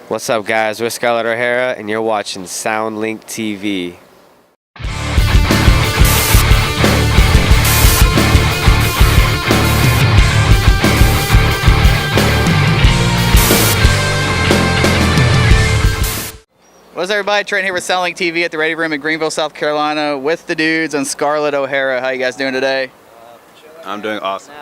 What's up, guys? We're Scarlett O'Hara, and you're watching SoundlinkTV. What's up, everybody? Trent here with SoundlinkTV at the Radio Room in Greenville, South Carolina with the dudes and Scarlett O'Hara. How you guys doing today? I'm doing awesome.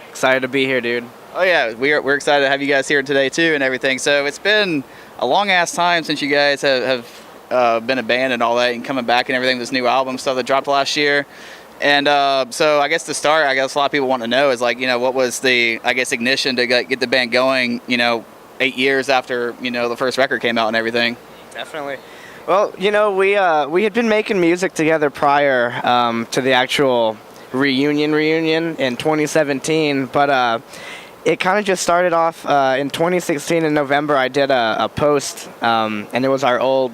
Excited to be here, dude. Oh yeah, we're excited to have you guys here today too and everything. So it's been a long ass time since you guys have been a band and all that, and coming back and everything. This new album stuff that dropped last year, and so I guess to start, I guess a lot of people want to know is like, what was the ignition to get the band going? 8 years after the first record came out and everything. Definitely. Well, we had been making music together prior to the actual reunion in 2017, but it kind of just started off in 2016 in November. I did a post, and it was our old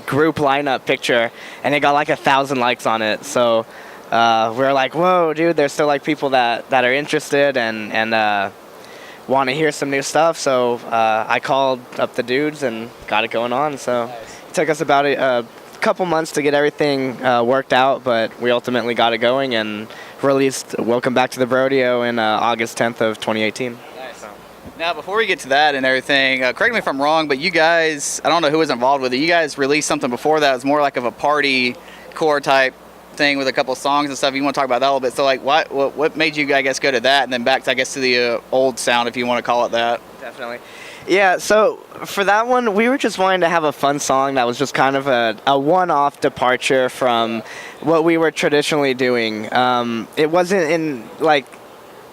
group lineup picture, and it got like 1,000 likes on it. So we were like, whoa, dude, there's still like people that are interested and want to hear some new stuff. So I called up the dudes and got it going on. So it took us about a couple months to get everything worked out, but we ultimately got it going and released Welcome Back to the Rodeo in August 10th of 2018. Nice. Now, before we get to that and everything, correct me if I'm wrong, but you guys, I don't know who was involved with it, you guys released something before that. It was more like of a party core type thing with a couple of songs and stuff. You want to talk about that a little bit? So like what made you, I guess, go to that and then back to, I guess, to the old sound, if you want to call it that? Definitely. Yeah, so for that one, we were just wanting to have a fun song that was just kind of a one-off departure from what we were traditionally doing. It wasn't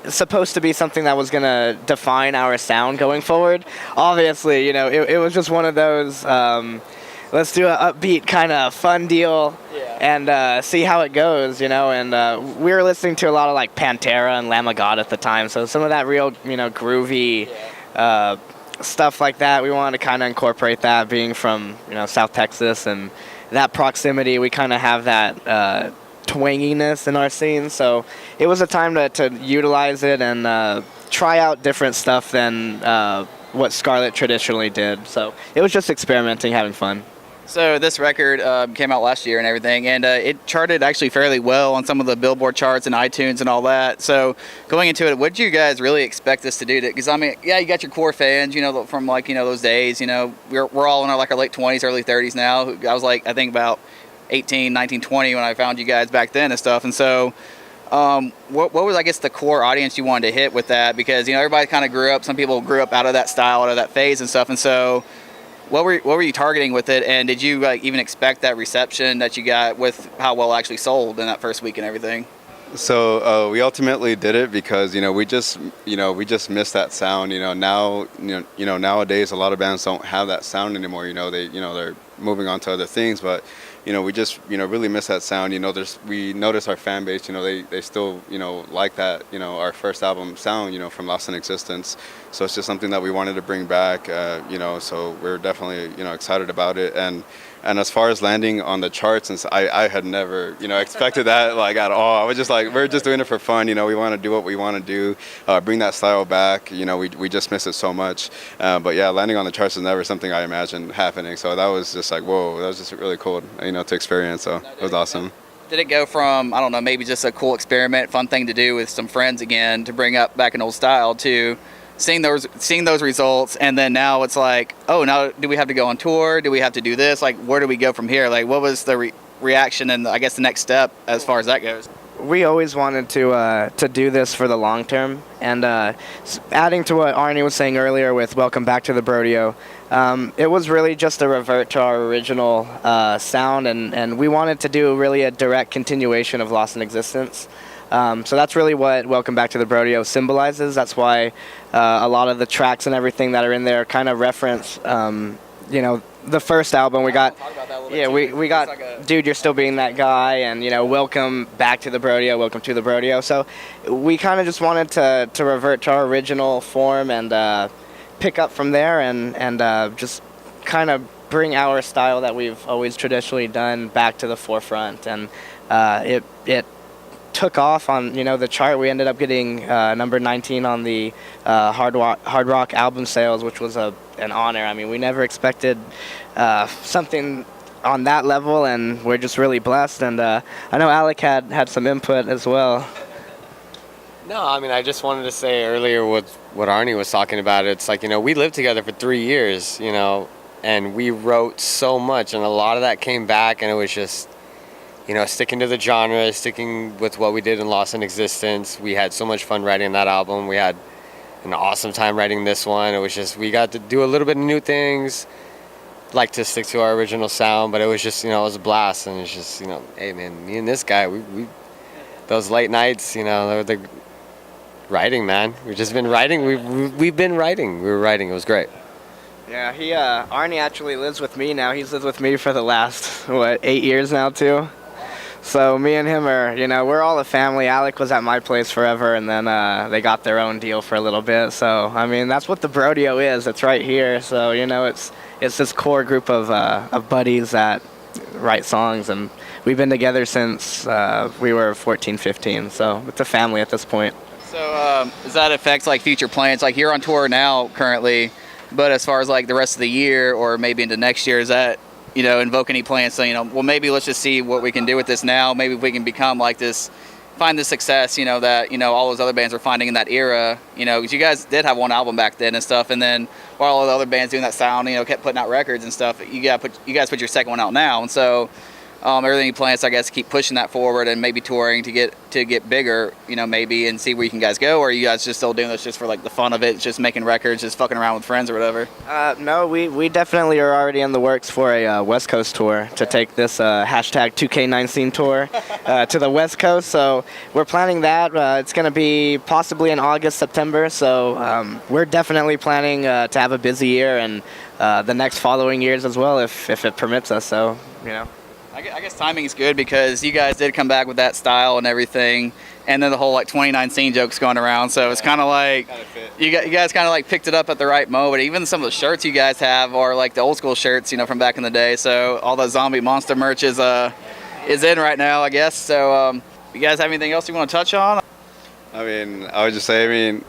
supposed to be something that was going to define our sound going forward. Obviously, it was just one of those, let's do an upbeat kind of fun deal and see how it goes, and we were listening to a lot of like Pantera and Lamb of God at the time, so some of that real, groovy stuff like that, we wanted to kind of incorporate that, being from South Texas and that proximity. We kind of have that twanginess in our scene, so it was a time to utilize it and try out different stuff than what Scarlett traditionally did. So it was just experimenting, having fun. So this record came out last year and everything, and it charted actually fairly well on some of the Billboard charts and iTunes and all that. So going into it, what did you guys really expect this to do? Because I mean, yeah, you got your core fans, from like those days. We're all in our late 20s, early 30s now. I was like, I think about 18, 19, 20 when I found you guys back then and stuff. And so what was, I guess, the core audience you wanted to hit with that? Because everybody kind of grew up. Some people grew up out of that style, out of that phase and stuff. And so What were you targeting with it, and did you even expect that reception that you got with how well it actually sold in that first week and everything? So we ultimately did it because we just missed that sound. Now nowadays a lot of bands don't have that sound anymore. They're moving on to other things, but we just really miss that sound. We notice our fan base. They still like that our first album sound from Lost in Existence. So it's just something that we wanted to bring back. So we're definitely excited about it. And as far as landing on the charts, and I had never expected that at all. I was just like, we're just doing it for fun. We want to do what we want to do, bring that style back. We just miss it so much. But yeah, landing on the charts was never something I imagined happening. So that was just like, whoa, that was just really cool, to experience. So it was awesome. Did it go from, I don't know, maybe just a cool experiment, fun thing to do with some friends again to bring up back an old style, to seeing those results, and then now it's like, oh, now do we have to go on tour? Do we have to do this? Like, where do we go from here? Like, what was the reaction and I guess the next step as far as that goes? We always wanted to do this for the long term, and adding to what Arnie was saying earlier with Welcome Back to the Rodeo, it was really just a revert to our original sound, and we wanted to do really a direct continuation of Lost in Existence. So that's really what Welcome Back to the Rodeo symbolizes. That's why a lot of the tracks and everything that are in there kind of reference, the first album. We got, we got Dude, You're Still Being That Guy, and Welcome Back to the Rodeo, Welcome to the Rodeo. So we kind of just wanted to revert to our original form and pick up from there and just kind of bring our style that we've always traditionally done back to the forefront. And it took off on the chart. We ended up getting number 19 on the hard rock album sales, which was a an honor. I mean, we never expected something on that level, and we're just really blessed. And I know Alec had some input as well. No, I mean, I just wanted to say earlier what Arnie was talking about. It's like, we lived together for 3 years, and we wrote so much, and a lot of that came back, and it was just, sticking to the genre, sticking with what we did in Lost in Existence. We had so much fun writing that album. We had an awesome time writing this one. It was just, we got to do a little bit of new things, like to stick to our original sound, but it was just, it was a blast, and it's just, hey man, me and this guy, we those late nights, the writing, man. We've just been writing. We've been writing. We were writing. It was great. Yeah, Arnie actually lives with me now. He's lived with me for the last 8 years now too. So me and him are, we're all a family. Alec was at my place forever, and then they got their own deal for a little bit. So I mean, that's what the Brodeo is. It's right here. So it's this core group of buddies that write songs, and we've been together since we were 14, 15. So it's a family at this point. So does that affect like future plans? Like you're on tour now currently, but as far as like the rest of the year or maybe into next year, does that invoke any plans? So well, maybe let's just see what we can do with this now. Maybe if we can become like this, find the success that all those other bands are finding in that era. Because you guys did have one album back then and stuff, and then while all the other bands doing that sound, kept putting out records and stuff, you guys put your second one out now, and so. Everything plans, I guess, keep pushing that forward and maybe touring to get bigger, maybe, and see where you guys go. Or are you guys just still doing this just for like the fun of it, just making records, just fucking around with friends or whatever? No, we definitely are already in the works for a West Coast tour to take this hashtag 2K9 scene tour to the West Coast. So we're planning that. It's going to be possibly in August, September. So we're definitely planning to have a busy year and the next following years as well, if it permits us. So I guess timing is good because you guys did come back with that style and everything, and then the whole like 29 scene jokes going around. So it's kind of like you guys kind of like picked it up at the right moment. Even some of the shirts you guys have are like the old school shirts, from back in the day. So all the zombie monster merch is in right now, I guess. So you guys have anything else you want to touch on? I would just say,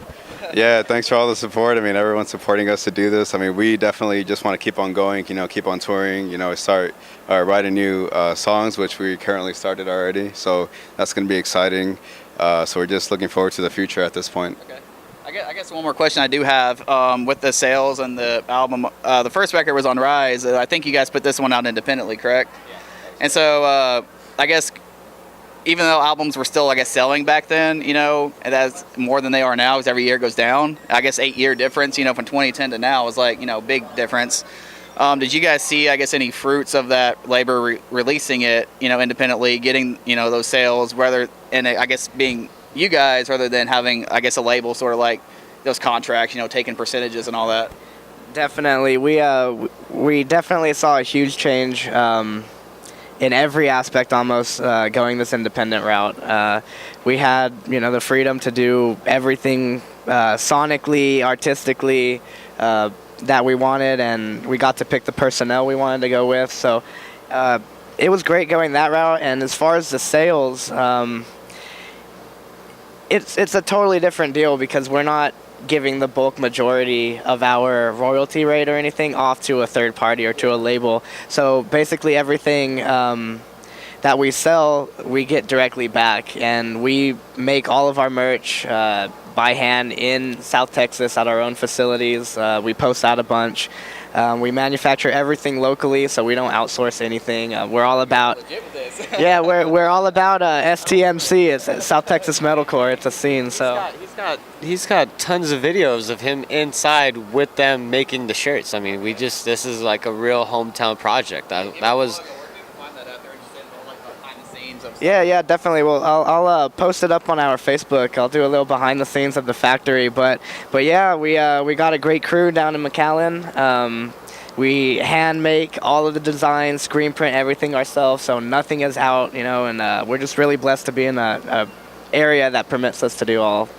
yeah, thanks for all the support. Everyone's supporting us to do this. We definitely just want to keep on going, keep on touring, start writing new songs, which we currently started already. So that's going to be exciting. So we're just looking forward to the future at this point. Okay. I guess one more question I do have with the sales and the album. The first record was on Rise. I think you guys put this one out independently, correct? Yeah. And so I guess even though albums were still, selling back then, and that's more than they are now, because every year goes down. I guess 8-year difference, from 2010 to now is big difference. Did you guys see, any fruits of that labor releasing it, independently, getting, those sales, being you guys rather than having, a label sort of like those contracts, taking percentages and all that? Definitely. We definitely saw a huge change in every aspect almost going this independent route. We had, the freedom to do everything sonically, artistically that we wanted, and we got to pick the personnel we wanted to go with. So it was great going that route. And as far as the sales, it's a totally different deal because we're not giving the bulk majority of our royalty rate or anything off to a third party or to a label. So basically everything that we sell, we get directly back, and we make all of our merch by hand in South Texas at our own facilities. We post out a bunch. We manufacture everything locally, so we don't outsource anything. We're all about yeah, we're all about STMC. It's South Texas Metalcore. It's a scene. So he's got tons of videos of him inside with them making the shirts. This is like a real hometown project. That was. Yeah, definitely. Well, I'll post it up on our Facebook. I'll do a little behind the scenes of the factory. But yeah, we got a great crew down in McAllen. We hand make all of the designs, screen print everything ourselves, so nothing is out, and we're just really blessed to be in a area that permits us to do all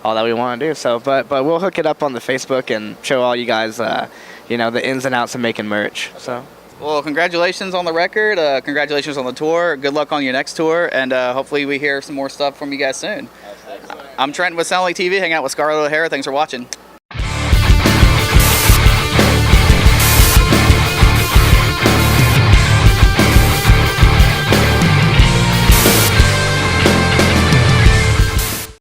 that we want to do. So, but we'll hook it up on the Facebook and show all you guys, the ins and outs of making merch. So. Well, congratulations on the record. Congratulations on the tour. Good luck on your next tour, and hopefully we hear some more stuff from you guys soon. I'm Trent with SoundlinkTV, hanging out with Scarlett O'Hara. Thanks for watching.